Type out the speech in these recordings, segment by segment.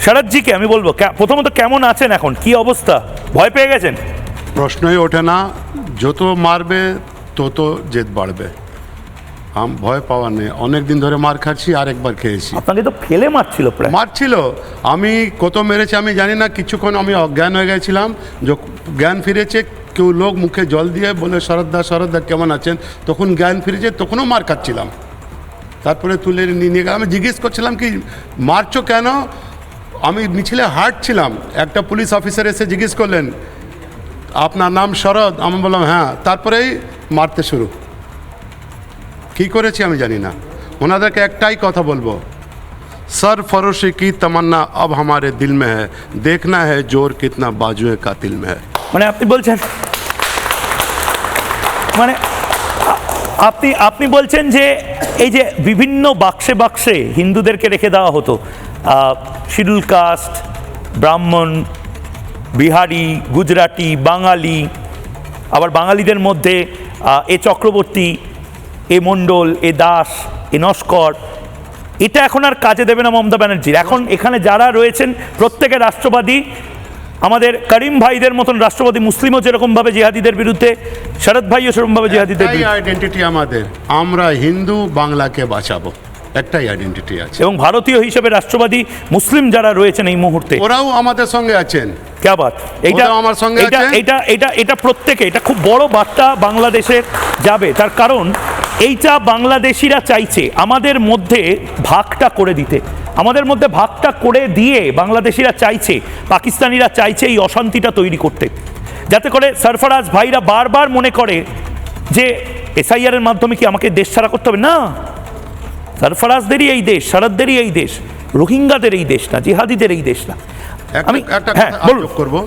শরৎজিকে আমি বলবো প্রথমত কেমন আছেন এখন, কি অবস্থা, ভয় পেয়ে গেছেন? প্রশ্নই ওঠে না, যত মারবে তত জেদ বাড়বে। ভয় পাওয়ার নেই, অনেক দিন ধরে মার খাচ্ছি, আরেকবার খেয়েছি। আপনাকে তো ফেলে মারছিল, প্রায় মারছিল। আমি কত মেরেছি আমি জানি না, কিছুক্ষণ আমি অজ্ঞান হয়ে গেছিলাম, জ্ঞান ফিরেছে, কেউ লোক মুখে জল দিয়ে বলে শরৎদা কেমন আছেন, তখন জ্ঞান ফিরেছে, তখনও মার খাচ্ছিলাম। তারপরে তুলে নিয়ে গেলাম, আমি জিজ্ঞেস করছিলাম কি মারছো কেন, আমি মিছিলে হাঁটছিলাম, একটা পুলিশ অফিসার এসে জিজ্ঞেস করলেন আপনার নাম শরৎ, আমি বললাম হ্যাঁ, তারপরেই মারতে শুরু। কি করেছি আমি জানি না। ওনাদেরকে একটাই কথা বলবো, सरफरोशी की तमन्ना अब हमारे दिल में है, देखना है जोर कितना बाजुए कातिल में है। মানে আপনি বলছেন, মানে আপনি বলছেন যে এই যে বিভিন্ন বাক্সে বাক্সে হিন্দুদেরকে রেখে দেওয়া হতো, শিডিউল কাস্ট, ব্রাহ্মণ, বিহারি, গুজরাটি, বাঙালি, আবার বাঙালিদের মধ্যে এ চক্রবর্তী, এ মণ্ডল, এ দাস, এ নস্কর, এটা এখন আর কাজে দেবে না মমতা ব্যানার্জির। এখন এখানে যারা রয়েছেন প্রত্যেকে রাষ্ট্রবাদী, আমাদের করিম ভাইদের মতন রাষ্ট্রবাদী, মুসলিমও যেরকমভাবে জিহাদিদের বিরুদ্ধে, শরৎ ভাইও সেরকমভাবে জিহাদিদের বিরুদ্ধে। আইডেন্টিটি আমাদের, আমরা হিন্দু, বাংলাকে বাঁচাবো, একটাই আইডেন্টিটি আছে। এবং ভারতীয় হিসেবে রাষ্ট্রবাদী মুসলিম যারা রয়েছেন এই মুহূর্তে, ওরাও আমাদের সঙ্গে আছেন। ক্যা বাত, এইটা আমার সঙ্গে এটা আছেন। এটা এটা এটা প্রত্যেকে, এটা খুব বড় বার্তা বাংলাদেশের যাবে। তার কারণ এইটা বাংলাদেশিরা চাইছে আমাদের মধ্যে ভাগটা করে দিতে, আমাদের মধ্যে ভাগটা করে দিয়ে বাংলাদেশিরা চাইছে, পাকিস্তানিরা চাইছে এই অশান্তিটা তৈরি করতে, যাতে করে সরফরাজ ভাইরা বারবার মনে করে যে এসআইআর এর মাধ্যমে কি আমাকে দেশ ছাড়া করতে হবে। না, সরফরাজদেরই এই দেশ, শরৎদেরই এই দেশ, রোহিঙ্গাদের এই দেশ না, জিহাদিদের এই দেশ না। আমি একটা কথা যোগ করবো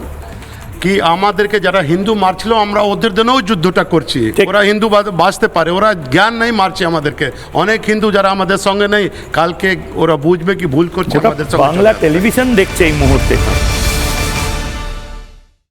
কি, আমাদেরকে যারা হিন্দু মারছিল আমরা ওদের জন্যও যুদ্ধটা করছি। ওরা হিন্দু বাঁচতে পারে, ওরা জ্ঞান নেই মারছে আমাদেরকে। অনেক হিন্দু যারা আমাদের সঙ্গে নেই, কালকে ওরা বুঝবে কি ভুল করছে আমাদের সঙ্গে। বাংলা টেলিভিশন দেখছে এই মুহূর্তে।